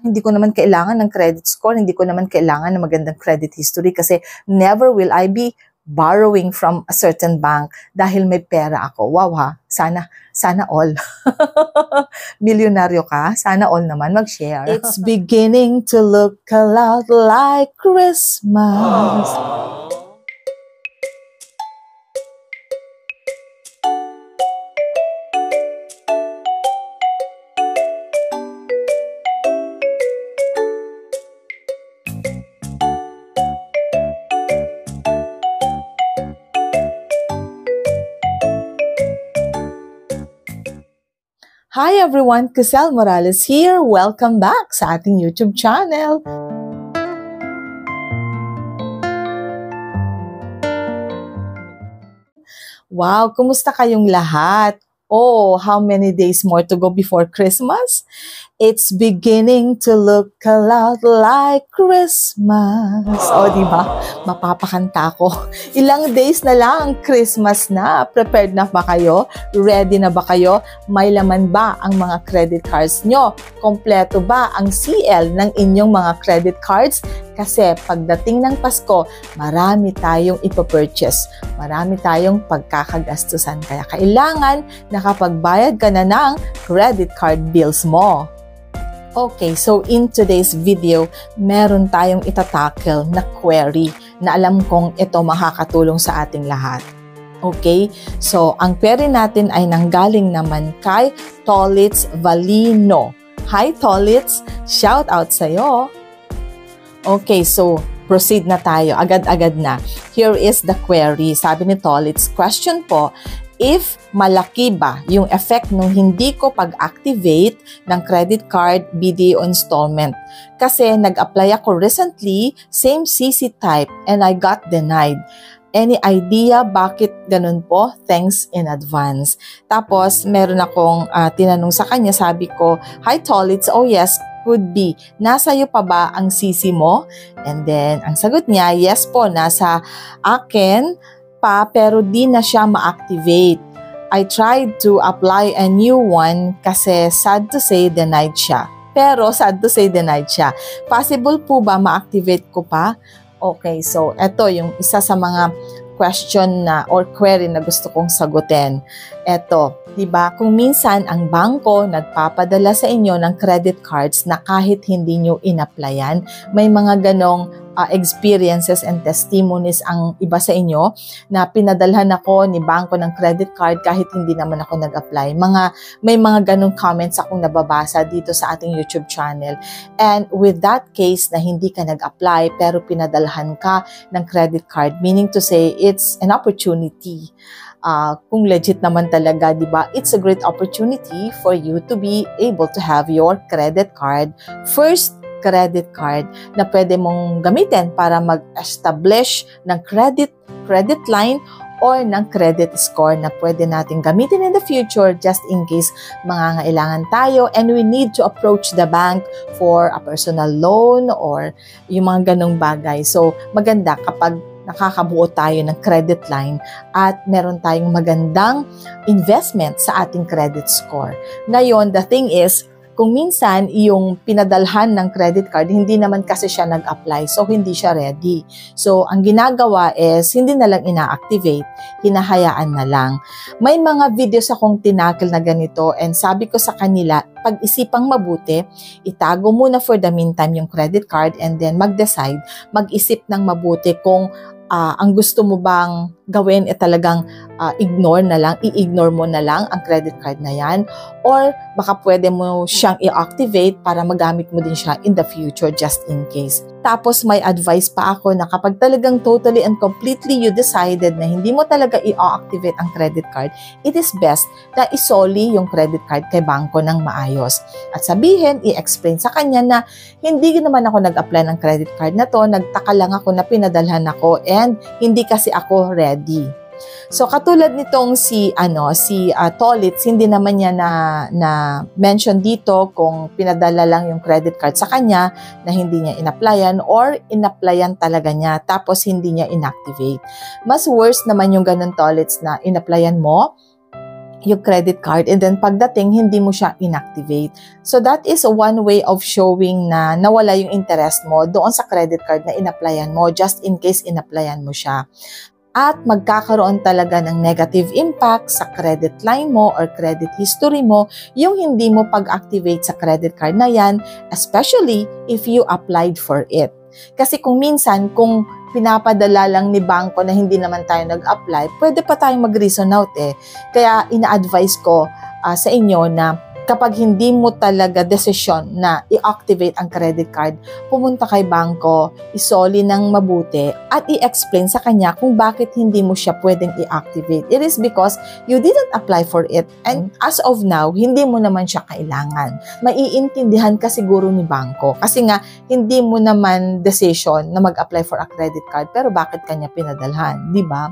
hindi ko naman kailangan ng credit score, hindi ko naman kailangan ng magandang credit history kasi never will I be borrowing from a certain bank dahil may pera ako. Wow ha, sana all. Milyonaryo ka, sana all naman mag-share. It's beginning to look a lot like Christmas. Hi everyone, Crisel Morales here. Welcome back sa ating YouTube channel. Wow, kumusta kayong lahat? Oh, how many days more to go before Christmas? It's beginning to look a lot like Christmas. Oh, di ba? Mapapakanta ko. Ilang days na lang, Christmas na. Prepared na ba kayo? Ready na ba kayo? May laman ba ang mga credit cards nyo? Kompleto ba ang CL ng inyong mga credit cards? Kasi pagdating ng Pasko, marami tayong ipapurchase. Marami tayong pagkakagastusan. Kaya kailangan nakapagbayad ka na ng credit card bills mo. Okay, so in today's video, meron tayong itatackle na query na alam kong ito makakatulong sa ating lahat. Okay, so ang query natin ay nanggaling naman kay Tolitz Valino. Hi Tolitz, shout out sa'yo. Okay, so proceed na tayo, agad-agad na. Here is the query. Sabi ni Tolitz, question po, if malaki ba yung effect nung hindi ko pag-activate ng credit card, BDO installment? Kasi nag-apply ako recently, same CC type, and I got denied. Any idea bakit ganun po? Thanks in advance. Tapos, meron akong tinanong sa kanya, sabi ko, hi Tolitz, oh yes, could be. Nasa iyo pa ba ang CC mo? And then, ang sagot niya, yes po, nasa akin pa, pero di na siya ma-activate. I tried to apply a new one kasi sad to say denied siya. Pero sad to say denied siya. Possible po ba ma-activate ko pa? Okay, so eto yung isa sa mga question na or query na gusto kong sagutin. Eto, 'di ba? Kung minsan ang bangko nagpapadala sa inyo ng credit cards na kahit hindi nyo in-applyan, may mga ganong experiences and testimonies ang iba sa inyo na pinadalhan ako ni bangko ng credit card kahit hindi naman ako nag-apply. May mga ganong comments akong nababasa dito sa ating YouTube channel. And with that case na hindi ka nag-apply pero pinadalhan ka ng credit card, meaning to say it's an opportunity. Kung legit naman talaga, di ba? It's a great opportunity for you to be able to have your credit card, first credit card na pwede mong gamitin para mag-establish ng credit line or ng credit score na pwede natin gamitin in the future just in case mangangailangan tayo and we need to approach the bank for a personal loan or yung mga ganong bagay. So, maganda kapag nakakabuo tayo ng credit line at meron tayong magandang investment sa ating credit score. Ngayon, the thing is, kung minsan yung pinadalhan ng credit card, hindi naman kasi siya nag-apply, so hindi siya ready. So, ang ginagawa is, hindi na lang ina-activate, hinahayaan na lang. May mga videos akong tinakil na ganito and sabi ko sa kanila, pag-isipang mabuti, itago muna for the meantime yung credit card and then mag-decide, mag-isip ng mabuti kung ang gusto mo bang gawin talagang ignore na lang, i-ignore mo na lang ang credit card na yan or baka pwede mo siyang i-activate para magamit mo din siya in the future just in case. Tapos may advice pa ako na kapag talagang totally and completely you decided na hindi mo talaga i-activate ang credit card, it is best na isoli yung credit card kay bangko ng maayos. At sabihin, i-explain sa kanya na hindi naman ako nag-apply ng credit card na to, nagtaka lang ako na pinadalhan ako and hindi kasi ako ready. So katulad nitong si Tolitz, hindi naman niya na mention dito kung pinadala lang yung credit card sa kanya na hindi niya inapplyan or inapplyan talaga niya tapos hindi niya inactivate. Mas worse naman yung ganun, Tolitz, na inapplyan mo, yung credit card and then pagdating hindi mo siya inactivate. So that is one way of showing na nawala yung interest mo doon sa credit card na inapplyan mo just in case inapplyan mo siya. At magkakaroon talaga ng negative impact sa credit line mo or credit history mo yung hindi mo pag-activate sa credit card na yan, especially if you applied for it. Kasi kung minsan, kung pinapadala lang ni bangko na hindi naman tayo nag-apply, pwede pa tayong mag-reason out eh. Kaya ina-advise ko sa inyo na kapag hindi mo talaga desisyon na i-activate ang credit card, pumunta kay bangko, isoli ng mabuti, at i-explain sa kanya kung bakit hindi mo siya pwedeng i-activate. It is because you didn't apply for it, and as of now, hindi mo naman siya kailangan. Maiintindihan ka siguro ni bangko, kasi nga, hindi mo naman decision na mag-apply for a credit card, pero bakit kanya pinadalhan, di ba?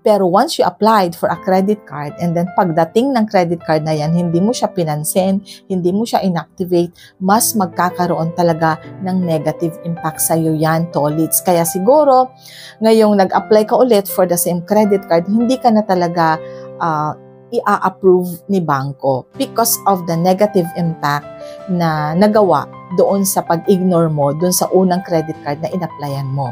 Pero once you applied for a credit card and then pagdating ng credit card na yan, hindi mo siya pinansin, hindi mo siya inactivate, mas magkakaroon talaga ng negative impact sa iyo yan, tolits. Kaya siguro, ngayong nag-apply ka ulit for the same credit card, hindi ka na talaga i-approve ni bangko because of the negative impact na nagawa doon sa pag-ignore mo doon sa unang credit card na in-applyan mo.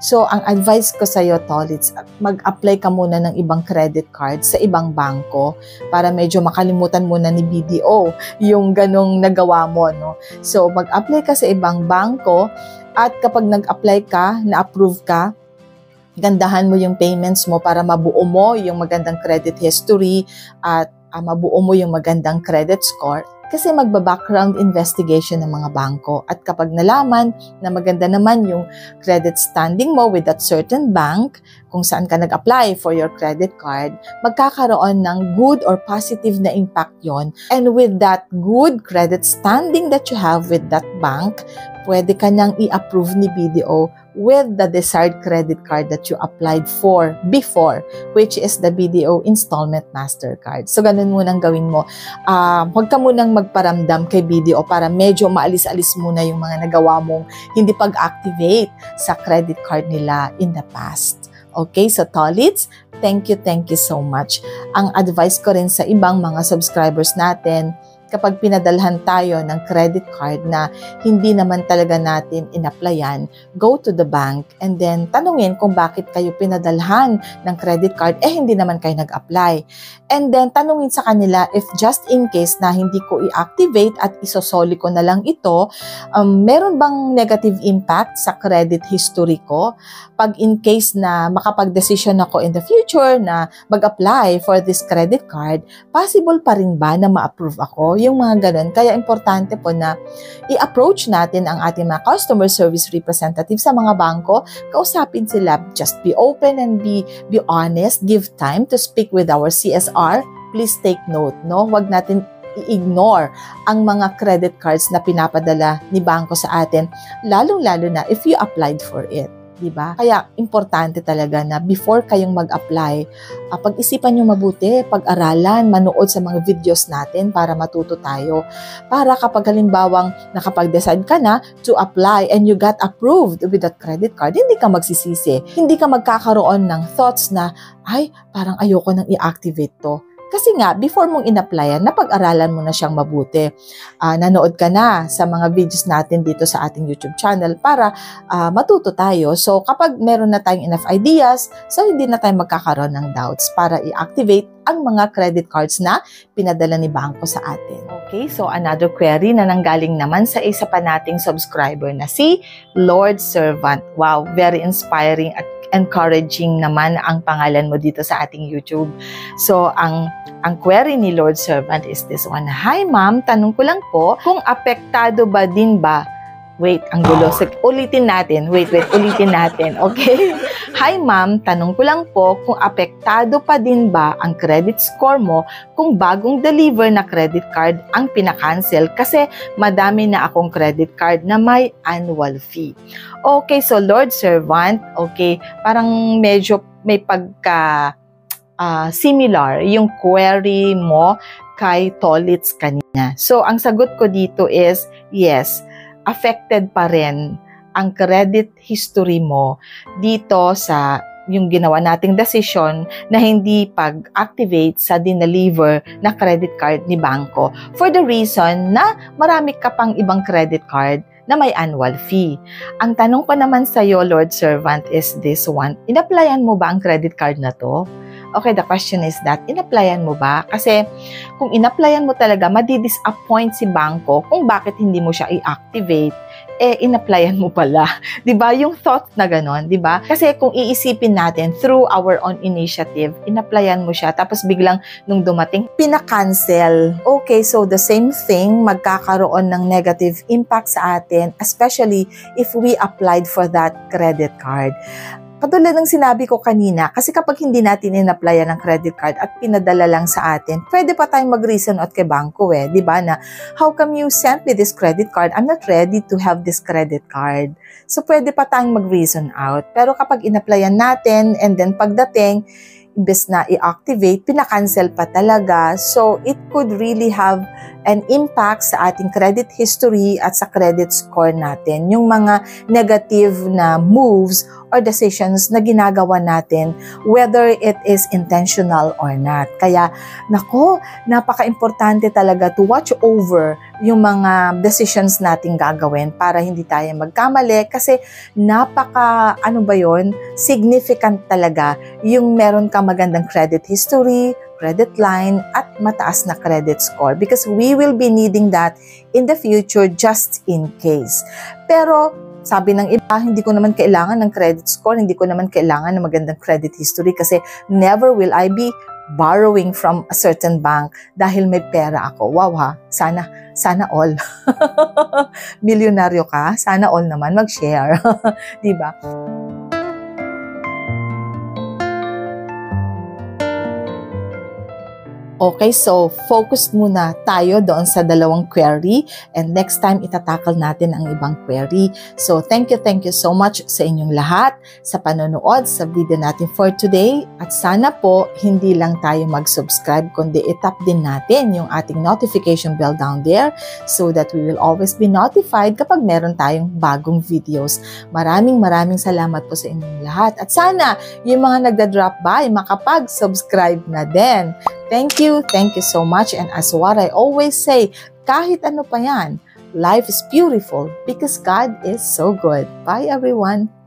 So, ang advice ko sa iyo, tolits, mag-apply ka muna ng ibang credit card sa ibang bangko para medyo makalimutan muna ni BDO yung ganong nagawa mo, no? So, mag-apply ka sa ibang bangko at kapag nag-apply ka, na-approve ka, gandahan mo yung payments mo para mabuo mo yung magandang credit history at mabuo mo yung magandang credit score. Kasi magba-background investigation ng mga bangko. At kapag nalaman na maganda naman yung credit standing mo with that certain bank, kung saan ka nag-apply for your credit card, magkakaroon ng good or positive na impact yon. And with that good credit standing that you have with that bank, pwede ka nang i-approve ni BDO with the desired credit card that you applied for before, which is the BDO Installment Mastercard. So, ganun munang gawin mo. Huwag ka munang magparamdam kay BDO para medyo maalis-alis muna yung mga nagawa mong hindi pag-activate sa credit card nila in the past. Okay, so tolits, thank you so much. Ang advice ko rin sa ibang mga subscribers natin, kapag pinadalhan tayo ng credit card na hindi naman talaga natin in-applyan, go to the bank and then tanungin kung bakit kayo pinadalhan ng credit card, hindi naman kayo nag-apply. And then tanungin sa kanila if just in case na hindi ko i-activate at isosoli ko na lang ito, meron bang negative impact sa credit history ko? Pag in case na makapag-decision ako in the future na mag-apply for this credit card, possible pa rin ba na ma-approve ako? Yung mga ganun. Kaya importante po na i-approach natin ang ating mga customer service representative sa mga bangko. Kausapin sila. Just be open and be honest. Give time to speak with our CSR. Please take note, no? Huwag natin i-ignore ang mga credit cards na pinapadala ni bangko sa atin, lalong-lalo na if you applied for it. Diba? Kaya importante talaga na before kayong mag-apply, pag-isipan nyo mabuti, pag-aralan, manood sa mga videos natin para matuto tayo. Para kapag halimbawang nakapag-decide ka na to apply and you got approved with that credit card, hindi ka magsisisi. Hindi ka magkakaroon ng thoughts na, ay, parang ayoko nang i-activate to. Kasi nga, before mong in-applyan, napag-aralan mo na siyang mabuti. Nanood ka na sa mga videos natin dito sa ating YouTube channel para matuto tayo. So, kapag meron na tayong enough ideas, so hindi na tayo magkakaroon ng doubts para i-activate ang mga credit cards na pinadala ni bangko sa atin. Okay, so another query na nanggaling naman sa isa pa nating subscriber na si Lord Servant. Wow, very inspiring at encouraging naman ang pangalan mo dito sa ating YouTube. So, ang query ni Lord Servant is this one. Hi ma'am, tanong ko lang po, kung apektado ba din ba? Wait, ang gulo. Ulitin natin. Wait, ulitin natin. Okay? Hi ma'am, tanong ko lang po kung apektado pa din ba ang credit score mo kung bagong deliver na credit card ang pinakancel kasi madami na akong credit card na may annual fee. Okay, so Lord Servant, okay, parang medyo may pagka similar yung query mo kay Tolits kanina. So, ang sagot ko dito is, yes, affected pa rin ang credit history mo dito sa yung ginawa nating decision na hindi pag-activate sa dineliver na credit card ni bangko for the reason na marami ka pang ibang credit card na may annual fee. Ang tanong ko naman sa iyo, Lord Servant, is this one. In-applyan mo ba ang credit card na to? Okay, the question is that, in-applyan mo ba? Kasi kung in-applyan mo talaga, madi-disappoint si bangko kung bakit hindi mo siya i-activate, in-applyan mo pala. 'Di ba? Yung thought na ganon, 'di ba? Kasi kung iisipin natin through our own initiative, in-applyan mo siya, tapos biglang nung dumating, pina-cancel. Okay, so the same thing, magkakaroon ng negative impact sa atin, especially if we applied for that credit card. Katulad ng sinabi ko kanina, kasi kapag hindi natin in-applyan ng credit card at pinadala lang sa atin, pwede pa tayong mag-reason out kay bangko di ba na, how come you sent me this credit card? I'm not ready to have this credit card. So pwede pa tayong mag-reason out. Pero kapag in-applyan natin and then pagdating, imbes na i-activate, pinakancel pa talaga. So it could really have an impact sa ating credit history at sa credit score natin. Yung mga negative na moves or decisions na ginagawa natin, whether it is intentional or not. Kaya, nako, napaka-importante talaga to watch over yung mga decisions nating gagawin para hindi tayo magkamali kasi significant talaga yung meron kang magandang credit history, credit line, at mataas na credit score because we will be needing that in the future just in case. Pero, sabi ng iba, hindi ko naman kailangan ng credit score, hindi ko naman kailangan ng magandang credit history kasi never will I be borrowing from a certain bank dahil may pera ako. Wow ha, sana all. Milyonaryo ka, sana all naman mag-share. Diba? Okay, so focus muna tayo doon sa dalawang query and next time itatakal natin ang ibang query. So thank you so much sa inyong lahat sa panonood sa video natin for today at sana po hindi lang tayo mag-subscribe kundi itap din natin yung ating notification bell down there so that we will always be notified kapag meron tayong bagong videos. Maraming salamat po sa inyong lahat at sana yung mga nagda-drop by makapag-subscribe na din. Thank you so much. And as what I always say, kahit ano pa yan, life is beautiful because God is so good. Bye everyone!